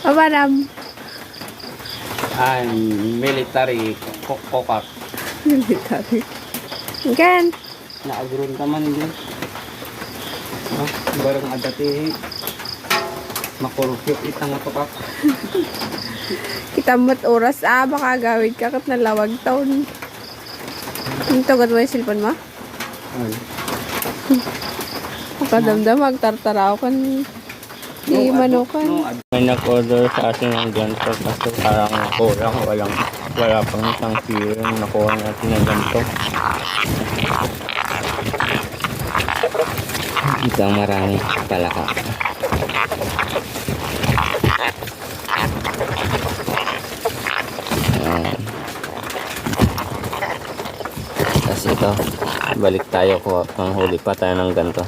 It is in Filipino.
Pamanam. Military kokak. Military. Gan. Naagron ka man din. Barang adati. Makurupyok itang matokak. Kita mo't oras baka gawin ka kat nalawag taon. Ito gad mo yung cellphone mo? Makadamdam, magtartaraw kan di manukan. May nag-order sa atin ng ganito kasi parang kulang, wala pang isang kilo yung nakuha natin ng ganito. Isang marami palaka. Tapos ito, balik tayo ko, panghuli pa tayo ng ganito.